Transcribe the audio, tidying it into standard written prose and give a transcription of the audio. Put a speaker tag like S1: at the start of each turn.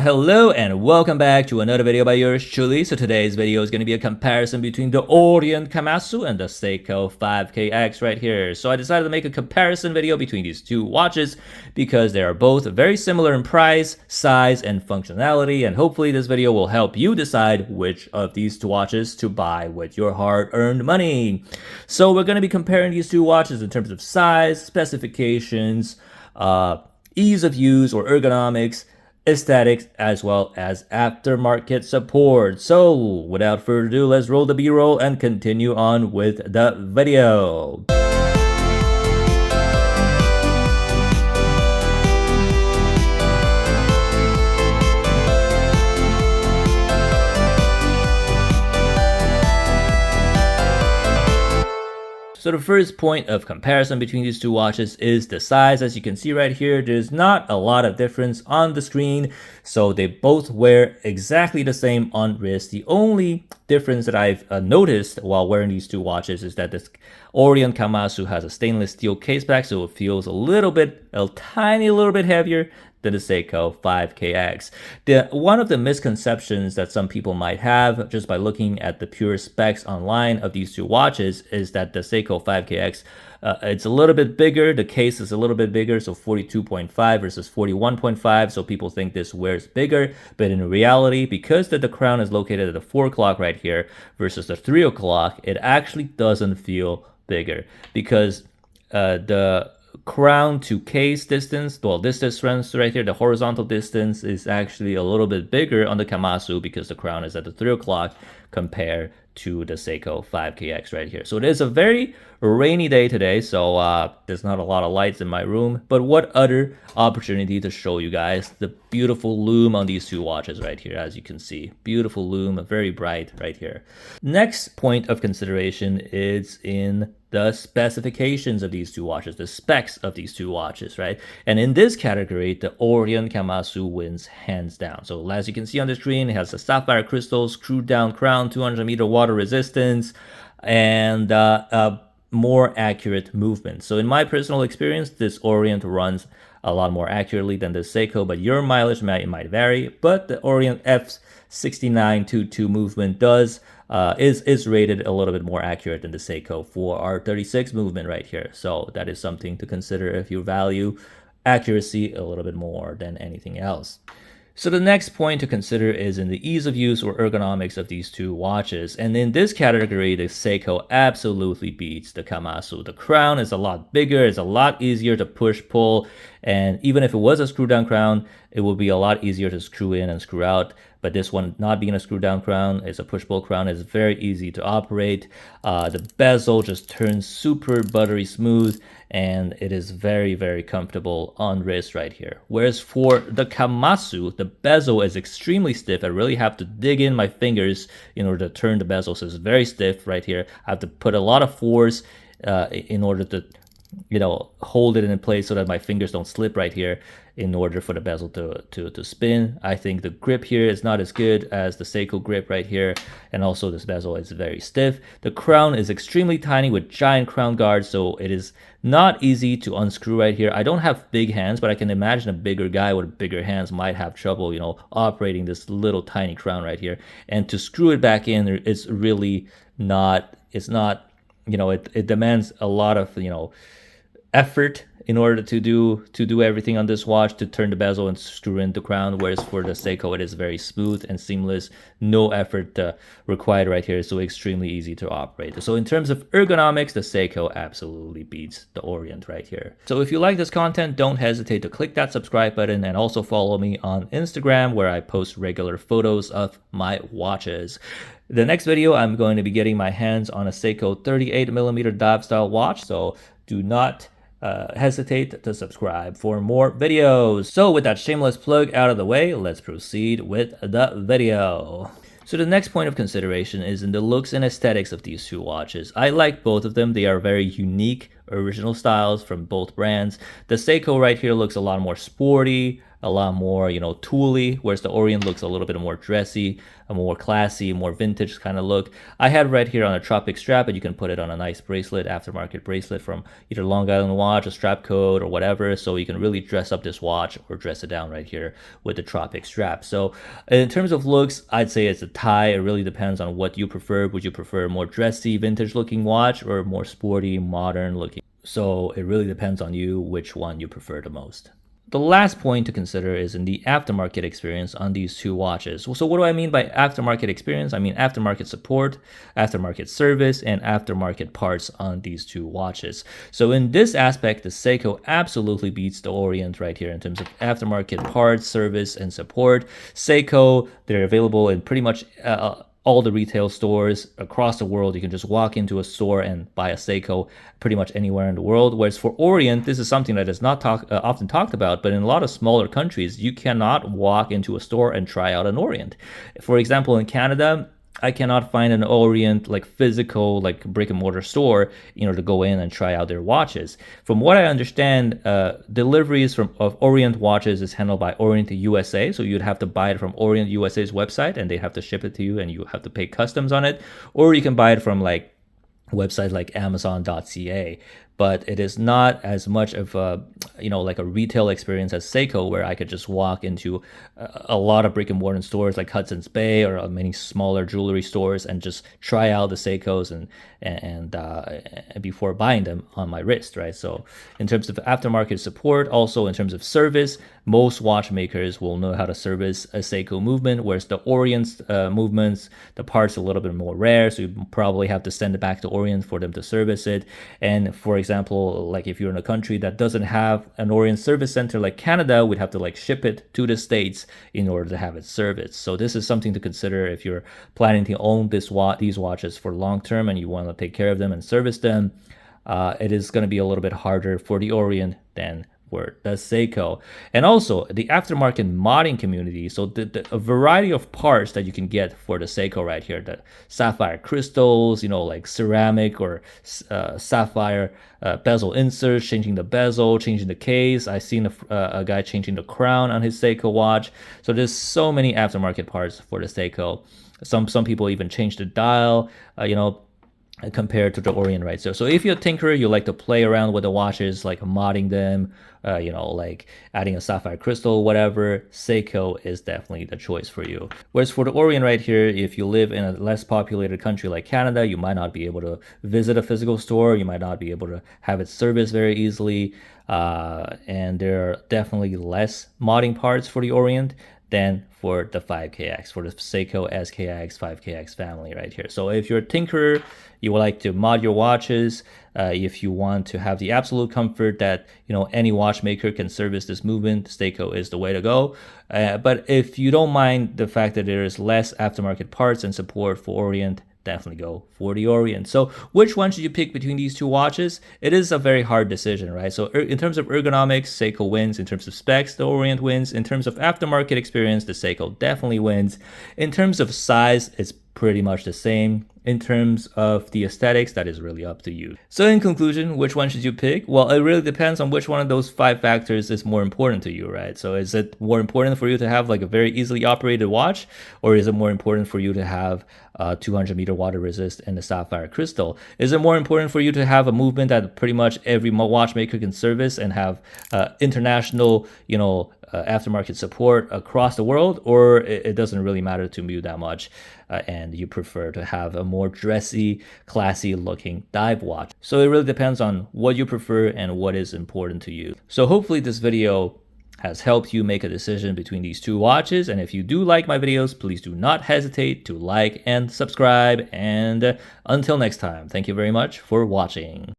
S1: Hello and welcome back to another video by yours truly. So today's video is going to be a comparison between the Orient Kamasu and the Seiko 5KX right here. So I decided to make a comparison video between these two watches because they are both very similar in price, size, and functionality, and hopefully this video will help you decide which of these two watches to buy with your hard-earned money. So we're going to be comparing these two watches in terms of size, specifications, ease of use or ergonomics, aesthetics, as well as aftermarket support. So without further ado, let's roll the B-roll and continue on with the video. So the first point of comparison between these two watches is the size. As you can see right here, there's not a lot of difference on the screen. So they both wear exactly the same on wrist. The only difference that I've noticed while wearing these two watches is that this Orient Kamasu has a stainless steel case back, so it feels a tiny little bit heavier than the Seiko 5KX. One of the misconceptions that some people might have just by looking at the pure specs online of these two watches is that the Seiko 5KX, it's a little bit bigger, the case is a little bit bigger, so 42.5 versus 41.5, so people think this wears bigger, but in reality, because the crown is located at the 4 o'clock right here versus the 3 o'clock, it actually doesn't feel bigger because the crown to case distance, well, this distance right here, the horizontal distance is actually a little bit bigger on the Kamasu because the crown is at the 3 o'clock compared to the Seiko 5KX right here. So it is a very rainy day today, so there's not a lot of lights in my room, but what other opportunity to show you guys the beautiful lume on these two watches right here. As you can see, beautiful lume, very bright right here. Next point of consideration is in the specifications of these two watches, the specs of these two watches, right? And in this category, the Orient Kamasu wins hands down. So as you can see on the screen, it has a sapphire crystal, screwed down crown, 200-meter water resistance, and more accurate movement. So in my personal experience, this Orient runs a lot more accurately than the Seiko, but your mileage might vary. But the Orient F6922 movement is rated a little bit more accurate than the Seiko for our 36 movement right here. So that is something to consider if you value accuracy a little bit more than anything else. So the next point to consider is in the ease of use or ergonomics of these two watches. And in this category, the Seiko absolutely beats the Kamasu. The crown is a lot bigger, it's a lot easier to push, pull, and even if it was a screw down crown, it would be a lot easier to screw in and screw out. But this one, not being a screw down crown, it's a push pull crown, it's very easy to operate. The bezel just turns super buttery smooth, and it is very, very comfortable on wrist right here. Whereas for the Kamasu, the bezel is extremely stiff. I really have to dig in my fingers in order to turn the bezel, so it's very stiff right here. I have to put a lot of force in order to hold it in place so that my fingers don't slip right here in order for the bezel to spin. I think the grip here is not as good as the Seiko grip right here, and also this bezel is very stiff. The crown is extremely tiny with giant crown guards, so it is not easy to unscrew right here. I don't have big hands, but I can imagine a bigger guy with bigger hands might have trouble, operating this little tiny crown right here. And to screw it back in, it's really not, it demands a lot of, effort in order to do everything on this watch, to turn the bezel and screw in the crown, whereas for the Seiko it is very smooth and seamless, no effort required right here, so extremely easy to operate. So in terms of ergonomics, the Seiko absolutely beats the Orient right here. So if you like this content, don't hesitate to click that subscribe button and also follow me on Instagram, where I post regular photos of my watches. The next video, I'm going to be getting my hands on a Seiko 38mm dive style watch, so do not hesitate to subscribe for more videos. So with that shameless plug out of the way, let's proceed with the video. So the next point of consideration is in the looks and aesthetics of these two watches. I like both of them. They are very unique original styles from both brands. The Seiko right here looks a lot more sporty, a lot more, tooly, whereas the Orient looks a little bit more dressy, a more classy, more vintage kind of look. I had right here on a Tropic strap, but you can put it on a nice bracelet, aftermarket bracelet from either Long Island Watch, a strap code, or whatever. So you can really dress up this watch or dress it down right here with the Tropic strap. So in terms of looks, I'd say it's a tie. It really depends on what you prefer. Would you prefer a more dressy, vintage looking watch or more sporty, modern looking? So it really depends on you which one you prefer the most. The last point to consider is in the aftermarket experience on these two watches. So what do I mean by aftermarket experience? I mean aftermarket support, aftermarket service, and aftermarket parts on these two watches. So in this aspect, the Seiko absolutely beats the Orient right here in terms of aftermarket parts, service, and support. Seiko, they're available in pretty much all the retail stores across the world. You can just walk into a store and buy a Seiko pretty much anywhere in the world. Whereas for Orient, this is something that is not often talked about, but in a lot of smaller countries, you cannot walk into a store and try out an Orient. For example, in Canada, I cannot find an Orient like physical like brick and mortar store, to go in and try out their watches. From what I understand, deliveries of Orient watches is handled by Orient USA. So you'd have to buy it from Orient USA's website, and they have to ship it to you, and you have to pay customs on it. Or you can buy it from like websites like Amazon.ca. But it is not as much of a, like a retail experience as Seiko, where I could just walk into a lot of brick and mortar stores like Hudson's Bay or many smaller jewelry stores and just try out the Seikos and before buying them on my wrist, right? So in terms of aftermarket support, also in terms of service, most watchmakers will know how to service a Seiko movement, whereas the Orient movements, the parts are a little bit more rare, so you probably have to send it back to Orient for them to service it. And for example, like if you're in a country that doesn't have an Orient service center like Canada, we'd have to like ship it to the States in order to have it serviced. So this is something to consider if you're planning to own these watches for long term and you want to take care of them and service them. It is going to be a little bit harder for the Orient than for the Seiko. And also the aftermarket modding community, so a variety of parts that you can get for the Seiko right here, the sapphire crystals, like ceramic or sapphire bezel inserts, changing the bezel, changing the case. I've seen a guy changing the crown on his Seiko watch. So there's so many aftermarket parts for the Seiko. Some people even change the dial, compared to the Orient, right? So if you're a tinkerer, you like to play around with the watches, like modding them, like adding a sapphire crystal, whatever, Seiko is definitely the choice for you. Whereas for the Orient right here, if you live in a less populated country like Canada, you might not be able to visit a physical store, you might not be able to have it serviced very easily, and there are definitely less modding parts for the Orient than for the 5KX, for the Seiko SKX, 5KX family right here. So if you're a tinkerer, you would like to mod your watches, if you want to have the absolute comfort that any watchmaker can service this movement, Seiko is the way to go. But if you don't mind the fact that there is less aftermarket parts and support for Orient, definitely go for the Orient. So which one should you pick between these two watches? It is a very hard decision, right? So in terms of ergonomics, Seiko wins. In terms of specs, the Orient wins. In terms of aftermarket experience, the Seiko definitely wins. In terms of size, it's pretty much the same. In terms of the aesthetics, that is really up to you. So in conclusion, which one should you pick? Well, it really depends on which one of those 5 factors is more important to you, right? So is it more important for you to have like a very easily operated watch, or is it more important for you to have 200-meter water resist and a sapphire crystal? Is it more important for you to have a movement that pretty much every watchmaker can service and have international, aftermarket support across the world, or it doesn't really matter to you that much, and you prefer to have a more dressy, classy looking dive watch? So it really depends on what you prefer and what is important to you. So hopefully this video has helped you make a decision between these two watches. And if you do like my videos, please do not hesitate to like and subscribe. And until next time, thank you very much for watching.